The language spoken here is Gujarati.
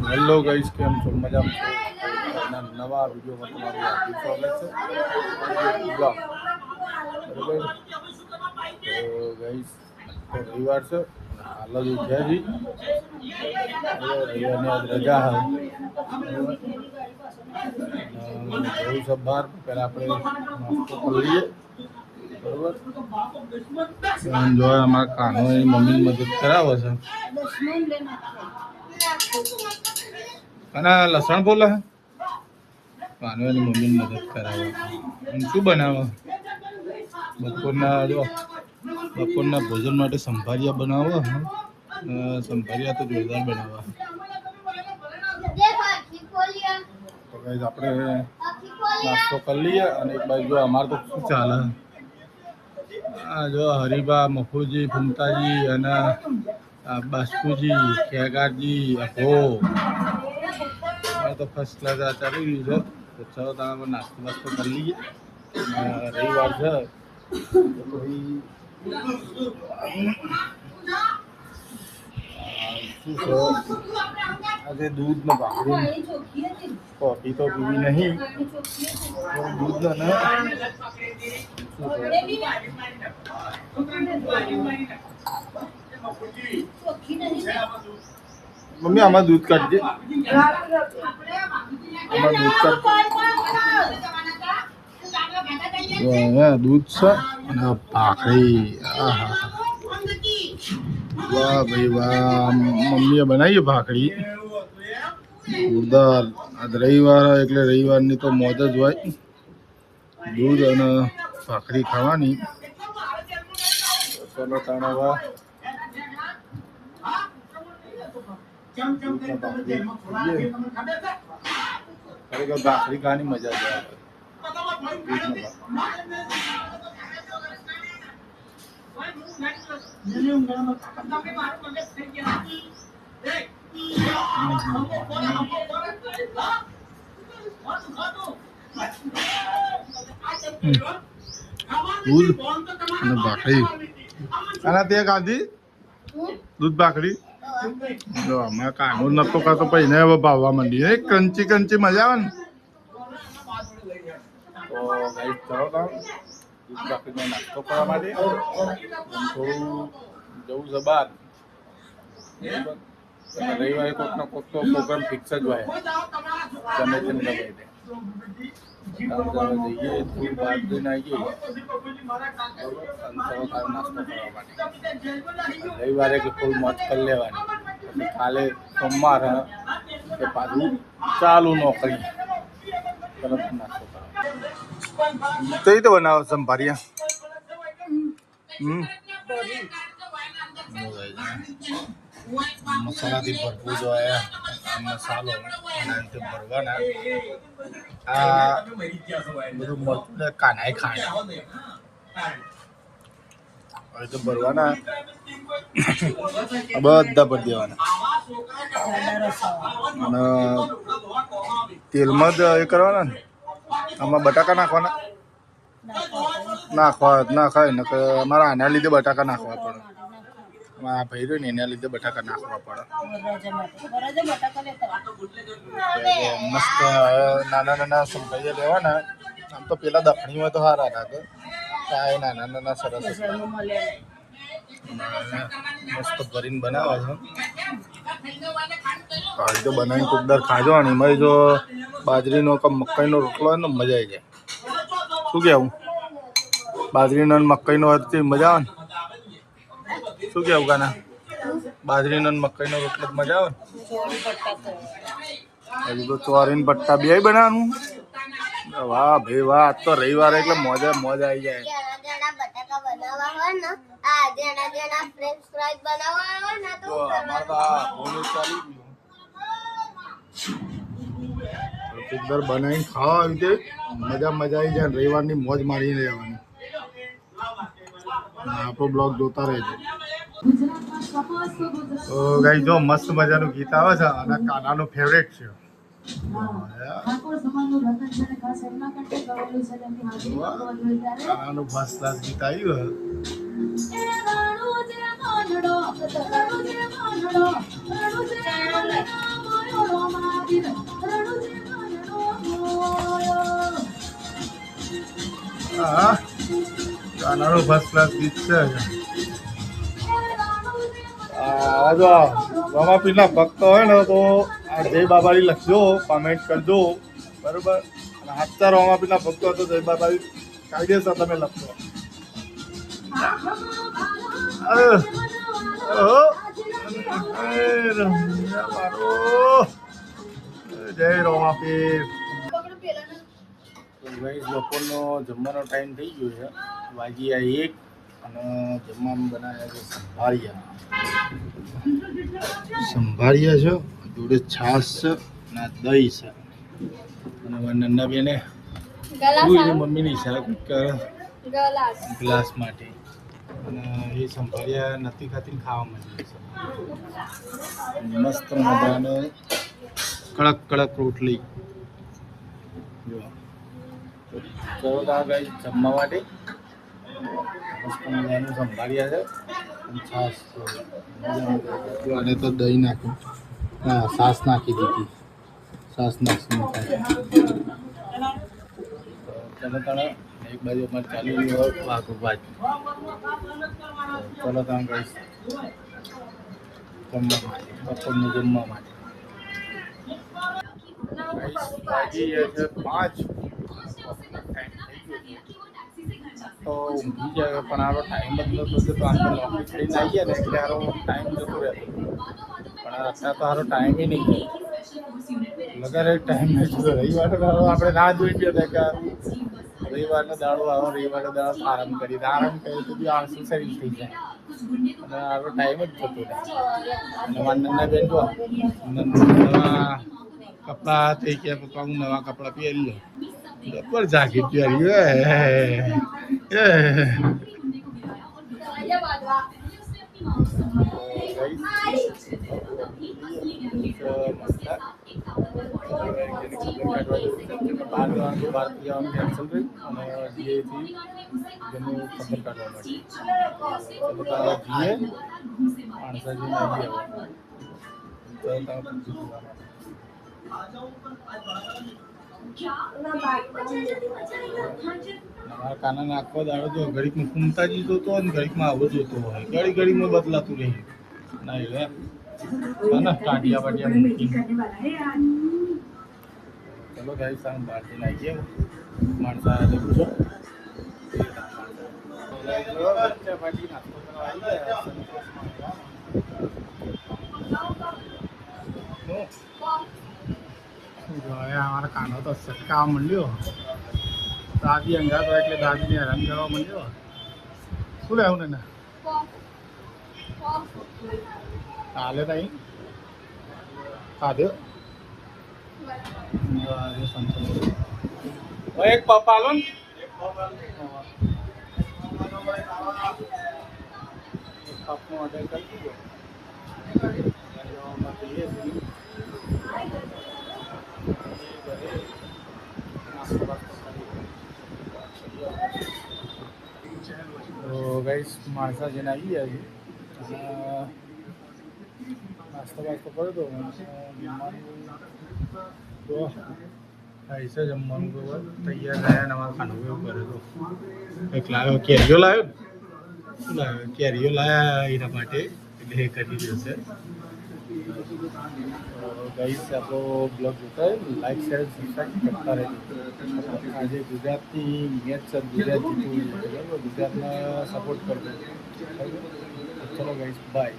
હેલો ગાઈસ, કેમ છો? મજામાં છો? નવા વિડીયોમાં તમારું હાર્દિક સ્વાગત છે. બ્લોગ બરાબર. તો ગાઈસ, રવિવાર છે, હાલ જ ઉઠ્યા છીએ. રવિવારની આજ રજા હોય જવું છે બહાર. પહેલાં આપણે નાસ્તો કરી લઈએ. બરોબર. જો અમારા કાનો એની મમ્મીની મદદ કરાવે છે. અને લસણ બોલે કાનો એની મમ્મીની મદદ કરાવે. શું બનાવે? બપોરના ભોજન માટે સંભારિયા બનાવો. સંભારિયા તો જોરદાર બનાવવા. તો ગાઈસ, આપણે નાસ્તો કરી લઈએ. અને એક બાજુ જો અમારે તો શું ચાલે, જો હરીબા, મફુજી, ફૂમતાજી અને બાસ્કુજી, ખેગારજી, અભો તો ફર્સ્ટ ક્લાસ આ ચાલી રહ્યું છે. તો ચાલો તમે નાસ્તો વાસ્તો કરી લઈએ. રવિવાર છે તો પછી શું છે, આજે દૂધ ને ભાખરી, કોફી તો પીવી નહીં, દૂધ ને મમ્મી આમાં દૂધ કાઢજે. આમાં દૂધ દૂધ છે અને ભાખરી. વાહ ભાઈ વાહ, મમ્મીએ બનાવી ભાખરી જોરદાર. આજ રવિવાર એટલે રવિવારની તો મોજ જ હોય, દૂધ અને ભાખરી ખાવાની. ચલો તાણવા ખરેખર ભાખરી ખાવાની મજા જ આવે. દૂધ અને ભાખરી આના તે ખાધી દૂધ ભાખરી. જો અમે કાનો નતો ખાતો પછી ને હવે ભાવવા માંડી. ક્રંચી ક્રંચી મજા આવે ને. તો ગાઈસ, ચલો દૂધ ભાખરીનો નાસ્તો કરવા માટે થોડું જવું છે બહાર. રવિવારે કોઈક ના કોઈક તો પ્રોગ્રામ ફિક્સ જ હોય, ગમે તેમ ગમે તે. જઈએ થોડું બહાર જઈને આવીએ નાસ્તો કરવા માટે. રવિવારે કે ફૂલ મોજ કરી લેવાની. પછી કાલે સોમવાર કે પાછું ચાલુ નોકરી. તરત નાસ્તો કરવા કઈ રીતે બનાવો સંભારિયા? મસાલાથી ભરપૂર જો મસાલો ભરવાના. આ બધું મરચું કાનાઈ ખાય હવે તો ભરવાના. બધા ભરી દેવાના અને તેલમાં જ એ કરવાના ને. આમાં બટાકા નાખવાના. નાખાય ને અમારા આના લીધે બટાકા નાખવા પડે. આ ભાઈ રહ્યો ને એના લીધે બટાકા નાખવા પડે. મસ્ત નાના નાના સંભાળિયા લેવાના. આમ તો પેલા દખણીમાં તો સારા લાગે. કાંઈ નાના નાના સરસ મસ્ત ભરીને બનાવે છે. ભાઈ તો બનાવીને કોક દર ખાજો. અને એમાં જો બાજરીનો કે મકાઈનો રોટલો હોય ને મજા આવી જાય. શું કહેવું? બાજરીનો મકાઈનો હોય તો મજા આવે ને. શું કહેવું કાના? બાજરીનો મકાઈનો રોટલો મજા આવે ને. હજુ તો ચોરીને બટ્ટા બે બનાવવાનું. વાહ ભાઈ વાહ, આજ તો રવિવાર એટલે મોજ આવી જાય. બનાવીને ખાવા આવી રીતે મજા આવી જાય. રવિવારની મોજ મારી રહેવાની. આપણો બ્લોગ જોતા રહેજો. તો ગાઈ જો મસ્ત મજાનું ગીત આવે છે અને કાનાનું ફેવરેટ છે. કાનાનું ફર્સ્ટ ક્લાસ ગીત આવ્યું. ગાનાનો ફર્સ્ટ ક્લાસ ગીત છે. આ જો રમાપીરના ભક્ત હોય ને તો આ જય બાબાજી લખજો, કોમેન્ટ કરજો, બરોબર. અને હાથતા રમાપીરના ભક્તો હોય તો જય બાબાજી કાયદેસર તમે લખજો. જય રમાપીર. બપોરનો જમવાનો ટાઈમ થઈ ગયો છે, વાગ્યા 1 અને જમવામાં બનાવ્યા છે સંભાળિયા છે, જોડે છાશ છે અને દહીં છે. અને નન્ના બેને મમ્મીની ઈશારા કરે ગ્લાસ માટે. અને એ સંભાળિયા નથી ખાતી, ખાવા માંડી છે. મસ્ત મજાનો કડક કડક રોટલી. જો ચલો ત્યાં ગઈ જમવા માટે. મસ્ત મજાનું સંભાળ્યા છે અને છાશ. અને તો દહીં નાખ્યું, હા છાશ નાખી દીધી, છાશ નાખીને ખાય. ચલો તાણે એક બાજુ અમારે ચાલી રહ્યું હોય વાઘું ભાજી. ચલો ત્યાં ગઈ જમવા માટે, બપોરનું જમવા માટે. વાગી છે 5. તો ઊંઘી જાય પણ આરો ટાઈમ જ નતો તો આપણે નોકરી કરીને આવીએ ને એટલે આરો ટાઈમ જતો રહે. પણ અત્યારે તો આરો ટાઈમ નહીં લગારે ટાઈમ નથી. રવિવારે આપણે ના જોઈ ગયા કે રવિવારનો દાડો આવો, રવિવારનો દાડો આરામ કરીએ તો બી આળસુ શરીર થઈ જાય અને આરો ટાઈમ જ જતો રહે. અને મારા નન્ના બેન જો નવા કપડાં થઈ ગયા, પપ્પા હું નવા કપડાં પહેરી લો, જબર જાકેટ પહેર્યું. બહાર જવાનું કેન્સલ કર્યું અને જીએથી જેનું ખબર કાઢવા માટે જીએ માણસાજીને આવી મારા કાના આખો દાડો જો ઘડીકમાં કુમતાજી જોતો હોય ને ઘડીકમાં આવો જોતો હોય, ઘડીમાં બદલાતું રહે. ના એટલે ટાંટિયા પાટિયા મૂકી. ચલો ગાઈ સામે બહારથી નાખીએ માણસા પૂછો. અમારા કાનો તો સટકાવા માંડ્યો, દાદી અંગાતો એટલે દાદીને હેરાન કરવા માંડ્યો. શું લેવું ને ચાલે નહીં ખાધ્યો એક પપ્પા લો ને પપ્પા ઓર્ડર કરી દીધો. તો ગાઈસ માણસા જેને આવી ગયા છે, નાસ્તો વાસ્તો કરી દો. તો ऐसे जमવાનું તો તૈયાર રહ્યા. નવા ખાનું એવું કરે તો કંઈક લાવ્યો, કેરીઓ લાવ્યો. શું લાવ્યો? કેરીઓ લાવ્યા એના માટે, એટલે એ કરી દેશે. ગાઈસ આપણો બ્લોગ જોતા હોય લાઈક શેર સબસ્ક્રાઈબ કરતા રહેજો. આજે ગુજરાતની મેચ છે, ગુજરાત જીતું, ગુજરાતને સપોર્ટ કરજો. ચલો ગાઈસ બાય.